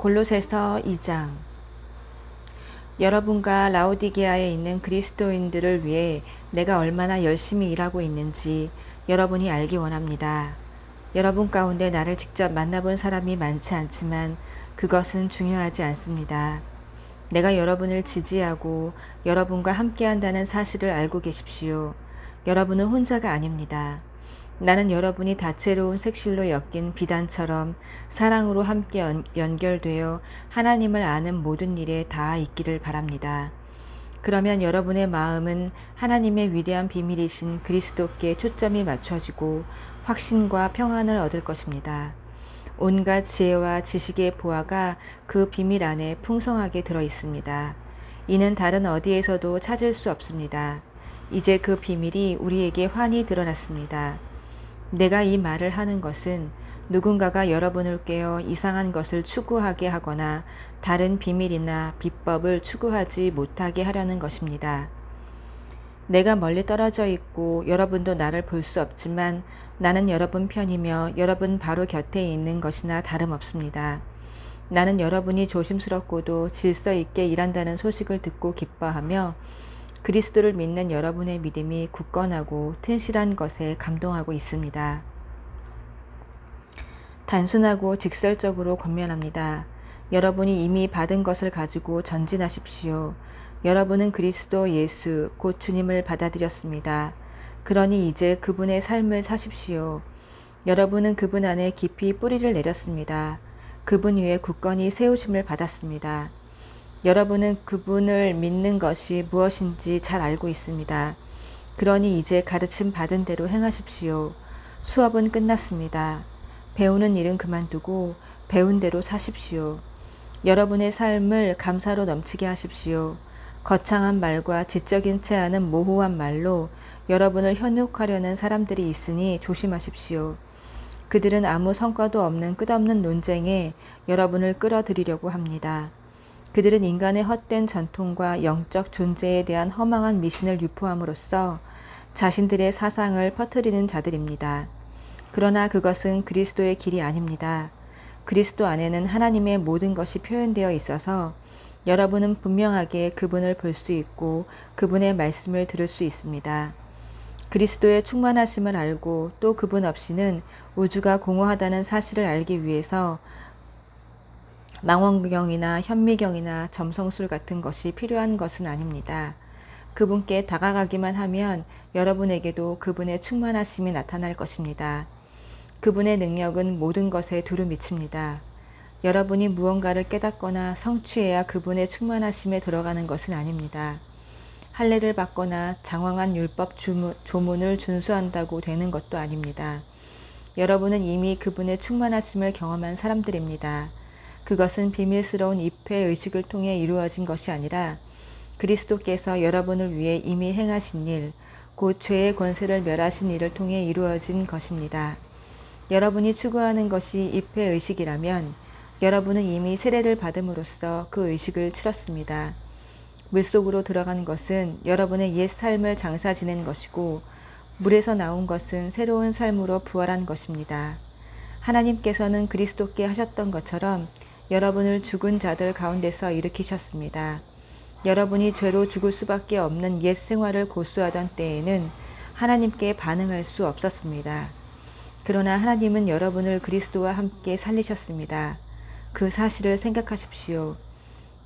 골로새서 2장. 여러분과 라오디게아에 있는 그리스도인들을 위해 내가 얼마나 열심히 일하고 있는지 여러분이 알기 원합니다. 여러분 가운데 나를 직접 만나본 사람이 많지 않지만 그것은 중요하지 않습니다. 내가 여러분을 지지하고 여러분과 함께한다는 사실을 알고 계십시오. 여러분은 혼자가 아닙니다. 나는 여러분이 다채로운 색실로 엮인 비단처럼 사랑으로 함께 연결되어 하나님을 아는 모든 일에 닿아 있기를 바랍니다. 그러면 여러분의 마음은 하나님의 위대한 비밀이신 그리스도께 초점이 맞춰지고 확신과 평안을 얻을 것입니다. 온갖 지혜와 지식의 보화가 그 비밀 안에 풍성하게 들어 있습니다. 이는 다른 어디에서도 찾을 수 없습니다. 이제 그 비밀이 우리에게 환히 드러났습니다. 내가 이 말을 하는 것은 누군가가 여러분을 깨어 이상한 것을 추구하게 하거나 다른 비밀이나 비법을 추구하지 못하게 하려는 것입니다. 내가 멀리 떨어져 있고 여러분도 나를 볼 수 없지만 나는 여러분 편이며 여러분 바로 곁에 있는 것이나 다름없습니다. 나는 여러분이 조심스럽고도 질서 있게 일한다는 소식을 듣고 기뻐하며 그리스도를 믿는 여러분의 믿음이 굳건하고 튼실한 것에 감동하고 있습니다. 단순하고 직설적으로 권면합니다. 여러분이 이미 받은 것을 가지고 전진하십시오. 여러분은 그리스도 예수 곧 주님을 받아들였습니다. 그러니 이제 그분의 삶을 사십시오. 여러분은 그분 안에 깊이 뿌리를 내렸습니다. 그분 위에 굳건히 세우심을 받았습니다. 여러분은 그분을 믿는 것이 무엇인지 잘 알고 있습니다. 그러니 이제 가르침 받은 대로 행하십시오. 수업은 끝났습니다. 배우는 일은 그만두고 배운 대로 사십시오. 여러분의 삶을 감사로 넘치게 하십시오. 거창한 말과 지적인 채 하는 모호한 말로 여러분을 현혹하려는 사람들이 있으니 조심하십시오. 그들은 아무 성과도 없는 끝없는 논쟁에 여러분을 끌어들이려고 합니다. 그들은 인간의 헛된 전통과 영적 존재에 대한 허망한 미신을 유포함으로써 자신들의 사상을 퍼뜨리는 자들입니다. 그러나 그것은 그리스도의 길이 아닙니다. 그리스도 안에는 하나님의 모든 것이 표현되어 있어서 여러분은 분명하게 그분을 볼 수 있고 그분의 말씀을 들을 수 있습니다. 그리스도의 충만하심을 알고 또 그분 없이는 우주가 공허하다는 사실을 알기 위해서 망원경이나 현미경이나 점성술 같은 것이 필요한 것은 아닙니다. 그분께 다가가기만 하면 여러분에게도 그분의 충만하심이 나타날 것입니다. 그분의 능력은 모든 것에 두루 미칩니다. 여러분이 무언가를 깨닫거나 성취해야 그분의 충만하심에 들어가는 것은 아닙니다. 할례를 받거나 장황한 율법 조문을 준수한다고 되는 것도 아닙니다. 여러분은 이미 그분의 충만하심을 경험한 사람들입니다. 그것은 비밀스러운 입회 의식을 통해 이루어진 것이 아니라 그리스도께서 여러분을 위해 이미 행하신 일, 곧 죄의 권세를 멸하신 일을 통해 이루어진 것입니다. 여러분이 추구하는 것이 입회 의식이라면 여러분은 이미 세례를 받음으로써 그 의식을 치렀습니다. 물속으로 들어간 것은 여러분의 옛 삶을 장사 지낸 것이고 물에서 나온 것은 새로운 삶으로 부활한 것입니다. 하나님께서는 그리스도께 하셨던 것처럼 여러분을 죽은 자들 가운데서 일으키셨습니다. 여러분이 죄로 죽을 수밖에 없는 옛 생활을 고수하던 때에는 하나님께 반응할 수 없었습니다. 그러나 하나님은 여러분을 그리스도와 함께 살리셨습니다. 그 사실을 생각하십시오.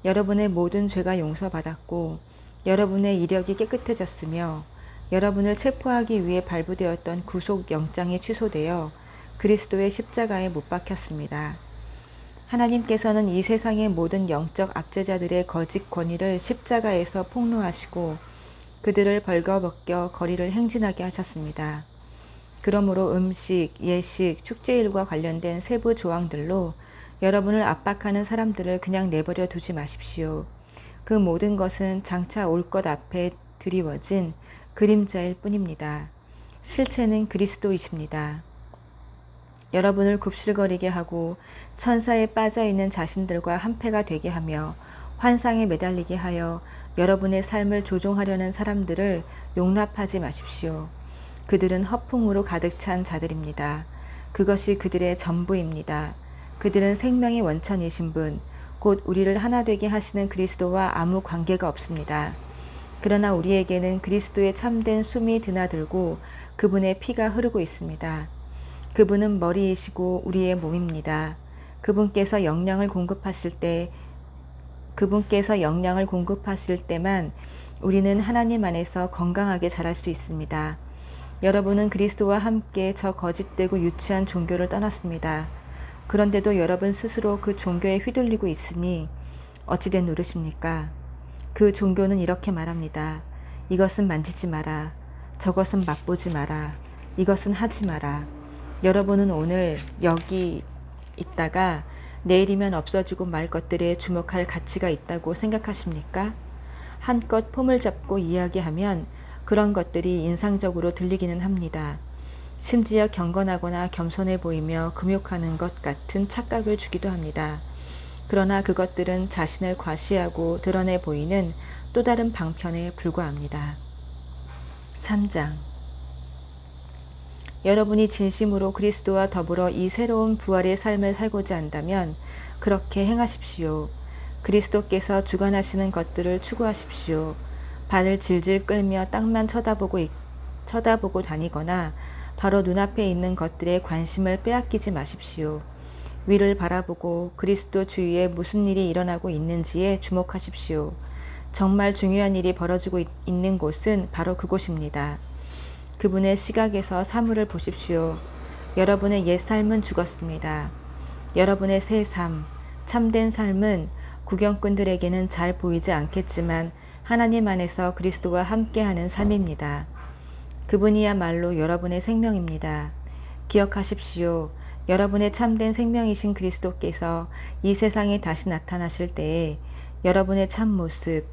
여러분의 모든 죄가 용서받았고 여러분의 이력이 깨끗해졌으며 여러분을 체포하기 위해 발부되었던 구속 영장이 취소되어 그리스도의 십자가에 못 박혔습니다. 하나님께서는 이 세상의 모든 영적 압제자들의 거짓 권위를 십자가에서 폭로하시고 그들을 벌거벗겨 거리를 행진하게 하셨습니다. 그러므로 음식, 예식, 축제일과 관련된 세부 조항들로 여러분을 압박하는 사람들을 그냥 내버려 두지 마십시오. 그 모든 것은 장차 올 것 앞에 드리워진 그림자일 뿐입니다. 실체는 그리스도이십니다. 여러분을 굽실거리게 하고 천사에 빠져있는 자신들과 한패가 되게 하며 환상에 매달리게 하여 여러분의 삶을 조종하려는 사람들을 용납하지 마십시오. 그들은 허풍으로 가득 찬 자들입니다. 그것이 그들의 전부입니다. 그들은 생명의 원천이신 분, 곧 우리를 하나 되게 하시는 그리스도와 아무 관계가 없습니다. 그러나 우리에게는 그리스도의 참된 숨이 드나들고 그분의 피가 흐르고 있습니다. 그분은 머리이시고 우리의 몸입니다. 그분께서 영양을 공급하실 때만 우리는 하나님 안에서 건강하게 자랄 수 있습니다. 여러분은 그리스도와 함께 저 거짓되고 유치한 종교를 떠났습니다. 그런데도 여러분 스스로 그 종교에 휘둘리고 있으니 어찌된 노릇입니까? 그 종교는 이렇게 말합니다. 이것은 만지지 마라. 저것은 맛보지 마라. 이것은 하지 마라. 여러분은 오늘 여기 있다가 내일이면 없어지고 말 것들에 주목할 가치가 있다고 생각하십니까? 한껏 폼을 잡고 이야기하면 그런 것들이 인상적으로 들리기는 합니다. 심지어 경건하거나 겸손해 보이며 금욕하는 것 같은 착각을 주기도 합니다. 그러나 그것들은 자신을 과시하고 드러내 보이는 또 다른 방편에 불과합니다. 3장. 여러분이 진심으로 그리스도와 더불어 이 새로운 부활의 삶을 살고자 한다면 그렇게 행하십시오. 그리스도께서 주관하시는 것들을 추구하십시오. 발을 질질 끌며 땅만 쳐다보고 다니거나 바로 눈앞에 있는 것들에 관심을 빼앗기지 마십시오. 위를 바라보고 그리스도 주위에 무슨 일이 일어나고 있는지에 주목하십시오. 정말 중요한 일이 벌어지고 있는 곳은 바로 그곳입니다. 그분의 시각에서 사물을 보십시오. 여러분의 옛 삶은 죽었습니다. 여러분의 새 삶, 참된 삶은 구경꾼들에게는 잘 보이지 않겠지만 하나님 안에서 그리스도와 함께하는 삶입니다. 그분이야말로 여러분의 생명입니다. 기억하십시오. 여러분의 참된 생명이신 그리스도께서 이 세상에 다시 나타나실 때에 여러분의 참 모습,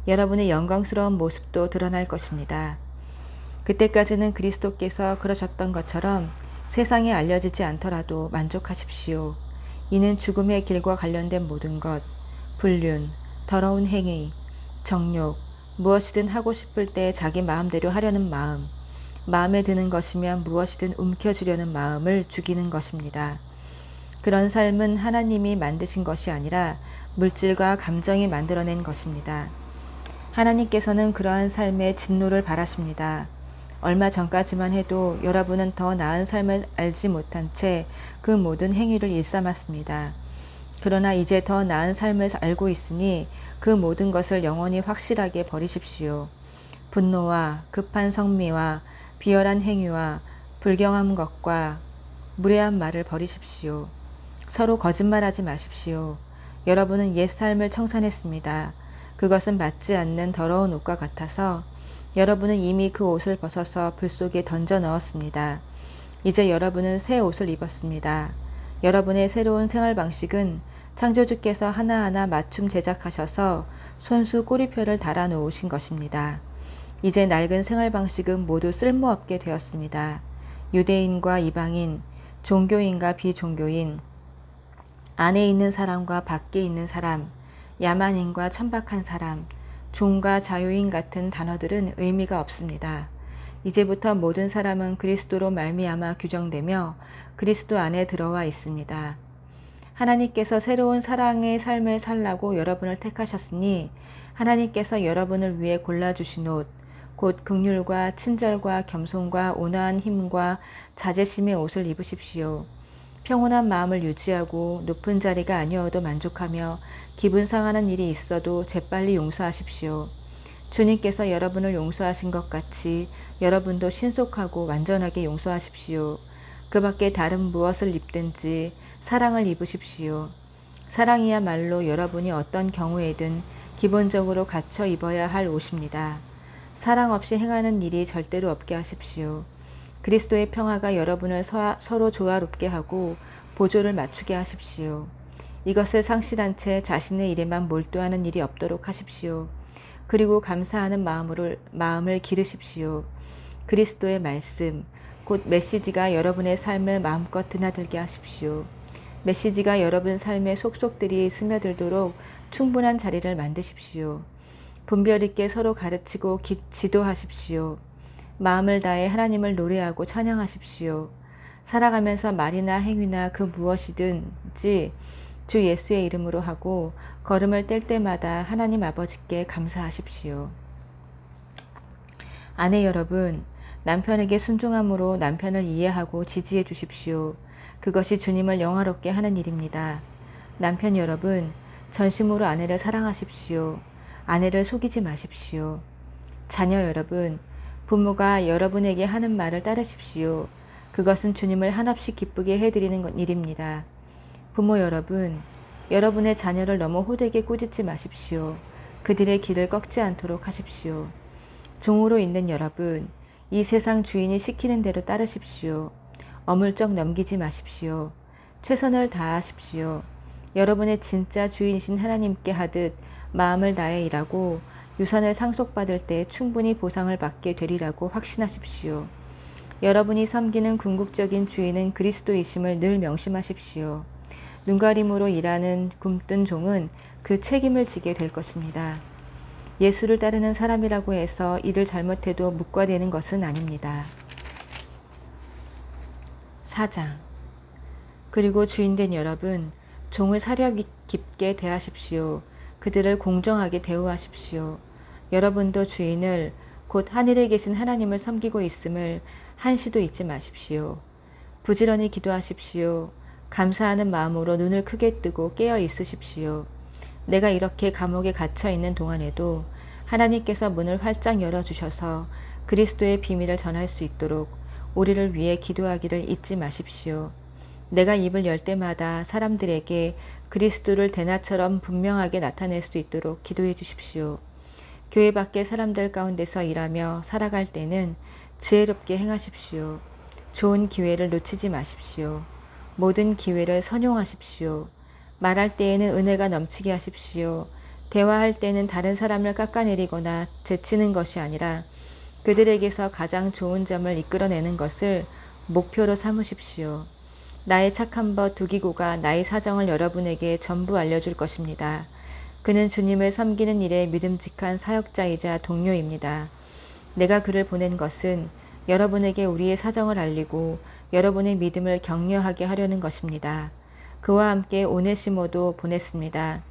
여러분의 영광스러운 모습도 드러날 것입니다. 그때까지는 그리스도께서 그러셨던 것처럼 세상에 알려지지 않더라도 만족하십시오. 이는 죽음의 길과 관련된 모든 것, 불륜, 더러운 행위, 정욕, 무엇이든 하고 싶을 때 자기 마음대로 하려는 마음, 마음에 드는 것이면 무엇이든 움켜쥐려는 마음을 죽이는 것입니다. 그런 삶은 하나님이 만드신 것이 아니라 물질과 감정이 만들어낸 것입니다. 하나님께서는 그러한 삶의 진노를 바라십니다. 얼마 전까지만 해도 여러분은 더 나은 삶을 알지 못한 채 그 모든 행위를 일삼았습니다. 그러나 이제 더 나은 삶을 알고 있으니 그 모든 것을 영원히 확실하게 버리십시오. 분노와 급한 성미와 비열한 행위와 불경한 것과 무례한 말을 버리십시오. 서로 거짓말하지 마십시오. 여러분은 옛 삶을 청산했습니다. 그것은 맞지 않는 더러운 옷과 같아서 여러분은 이미 그 옷을 벗어서 불 속에 던져 넣었습니다. 이제 여러분은 새 옷을 입었습니다. 여러분의 새로운 생활 방식은 창조주께서 하나하나 맞춤 제작하셔서 손수 꼬리표를 달아 놓으신 것입니다. 이제 낡은 생활 방식은 모두 쓸모없게 되었습니다. 유대인과 이방인, 종교인과 비종교인, 안에 있는 사람과 밖에 있는 사람, 야만인과 천박한 사람, 종과 자유인 같은 단어들은 의미가 없습니다. 이제부터 모든 사람은 그리스도로 말미암아 규정되며 그리스도 안에 들어와 있습니다. 하나님께서 새로운 사랑의 삶을 살라고 여러분을 택하셨으니 하나님께서 여러분을 위해 골라주신 옷, 곧 긍휼과 친절과 겸손과 온화한 힘과 자제심의 옷을 입으십시오. 평온한 마음을 유지하고 높은 자리가 아니어도 만족하며 기분 상하는 일이 있어도 재빨리 용서하십시오. 주님께서 여러분을 용서하신 것 같이 여러분도 신속하고 완전하게 용서하십시오. 그 밖에 다른 무엇을 입든지 사랑을 입으십시오. 사랑이야말로 여러분이 어떤 경우에든 기본적으로 갖춰 입어야 할 옷입니다. 사랑 없이 행하는 일이 절대로 없게 하십시오. 그리스도의 평화가 여러분을 서로 조화롭게 하고 보조를 맞추게 하십시오. 이것을 상실한 채 자신의 일에만 몰두하는 일이 없도록 하십시오. 그리고 감사하는 마음을 기르십시오. 그리스도의 말씀, 곧 메시지가 여러분의 삶을 마음껏 드나들게 하십시오. 메시지가 여러분 삶에 속속들이 스며들도록 충분한 자리를 만드십시오. 분별 있게 서로 가르치고 지도하십시오. 마음을 다해 하나님을 노래하고 찬양하십시오. 살아가면서 말이나 행위나 그 무엇이든지 주 예수의 이름으로 하고 걸음을 뗄 때마다 하나님 아버지께 감사하십시오. 아내 여러분, 남편에게 순종함으로 남편을 이해하고 지지해 주십시오. 그것이 주님을 영화롭게 하는 일입니다. 남편 여러분, 전심으로 아내를 사랑하십시오. 아내를 속이지 마십시오. 자녀 여러분, 부모가 여러분에게 하는 말을 따르십시오. 그것은 주님을 한없이 기쁘게 해드리는 일입니다. 부모 여러분, 여러분의 자녀를 너무 호되게 꾸짖지 마십시오. 그들의 길을 꺾지 않도록 하십시오. 종으로 있는 여러분, 이 세상 주인이 시키는 대로 따르십시오. 어물쩍 넘기지 마십시오. 최선을 다하십시오. 여러분의 진짜 주인이신 하나님께 하듯 마음을 다해 일하고 유산을 상속받을 때 충분히 보상을 받게 되리라고 확신하십시오. 여러분이 섬기는 궁극적인 주인은 그리스도이심을 늘 명심하십시오. 눈가림으로 일하는 굼뜬 종은 그 책임을 지게 될 것입니다. 예수를 따르는 사람이라고 해서 일을 잘못해도 묵과되는 것은 아닙니다. 4장. 그리고 주인된 여러분, 종을 사려 깊게 대하십시오. 그들을 공정하게 대우하십시오. 여러분도 주인을 곧 하늘에 계신 하나님을 섬기고 있음을 한시도 잊지 마십시오. 부지런히 기도하십시오. 감사하는 마음으로 눈을 크게 뜨고 깨어 있으십시오. 내가 이렇게 감옥에 갇혀 있는 동안에도 하나님께서 문을 활짝 열어주셔서 그리스도의 비밀을 전할 수 있도록 우리를 위해 기도하기를 잊지 마십시오. 내가 입을 열 때마다 사람들에게 그리스도를 대낮처럼 분명하게 나타낼 수 있도록 기도해 주십시오. 교회 밖의 사람들 가운데서 일하며 살아갈 때는 지혜롭게 행하십시오. 좋은 기회를 놓치지 마십시오. 모든 기회를 선용하십시오. 말할 때에는 은혜가 넘치게 하십시오. 대화할 때는 다른 사람을 깎아내리거나 제치는 것이 아니라 그들에게서 가장 좋은 점을 이끌어내는 것을 목표로 삼으십시오. 나의 착한 벗 두기고가 나의 사정을 여러분에게 전부 알려줄 것입니다. 그는 주님을 섬기는 일에 믿음직한 사역자이자 동료입니다. 내가 그를 보낸 것은 여러분에게 우리의 사정을 알리고 여러분의 믿음을 격려하게 하려는 것입니다. 그와 함께 오네시모도 보냈습니다.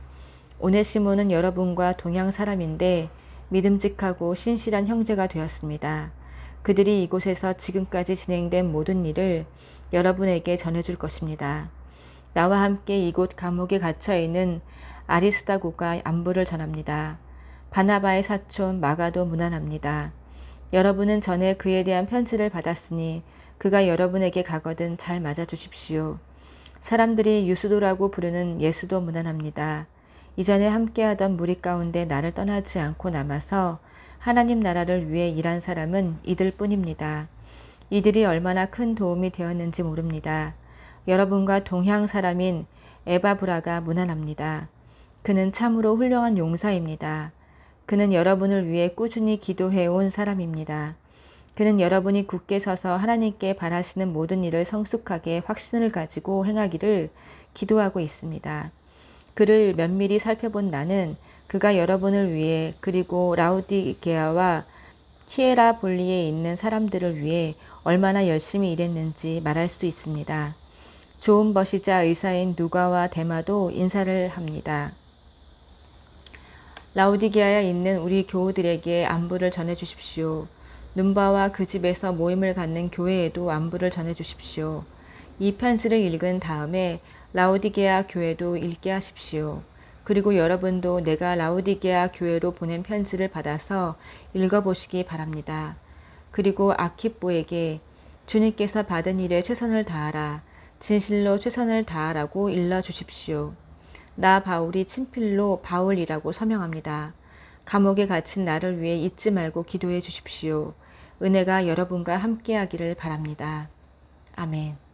오네시모는 여러분과 동양 사람인데 믿음직하고 신실한 형제가 되었습니다. 그들이 이곳에서 지금까지 진행된 모든 일을 여러분에게 전해줄 것입니다. 나와 함께 이곳 감옥에 갇혀있는 아리스다고가 안부를 전합니다. 바나바의 사촌 마가도 문안합니다. 여러분은 전에 그에 대한 편지를 받았으니 그가 여러분에게 가거든 잘 맞아주십시오. 사람들이 유수도라고 부르는 예수도 문안합니다. 이전에 함께하던 무리 가운데 나를 떠나지 않고 남아서 하나님 나라를 위해 일한 사람은 이들 뿐입니다. 이들이 얼마나 큰 도움이 되었는지 모릅니다. 여러분과 동향 사람인 에바브라가 문안합니다. 그는 참으로 훌륭한 용사입니다. 그는 여러분을 위해 꾸준히 기도해온 사람입니다. 그는 여러분이 굳게 서서 하나님께 바라시는 모든 일을 성숙하게 확신을 가지고 행하기를 기도하고 있습니다. 그를 면밀히 살펴본 나는 그가 여러분을 위해 그리고 라우디게아와 히에라볼리에 있는 사람들을 위해 얼마나 열심히 일했는지 말할 수 있습니다. 좋은 벗이자 의사인 누가와 데마도 인사를 합니다. 라우디게아에 있는 우리 교우들에게 안부를 전해주십시오. 눈바와 그 집에서 모임을 갖는 교회에도 안부를 전해주십시오. 이 편지를 읽은 다음에 라우디게아 교회도 읽게 하십시오. 그리고 여러분도 내가 라우디게아 교회로 보낸 편지를 받아서 읽어보시기 바랍니다. 그리고 아키뽀에게 주님께서 받은 일에 최선을 다하라. 진실로 최선을 다하라고 일러주십시오. 나 바울이 친필로 바울이라고 서명합니다. 감옥에 갇힌 나를 위해 잊지 말고 기도해 주십시오. 은혜가 여러분과 함께하기를 바랍니다. 아멘.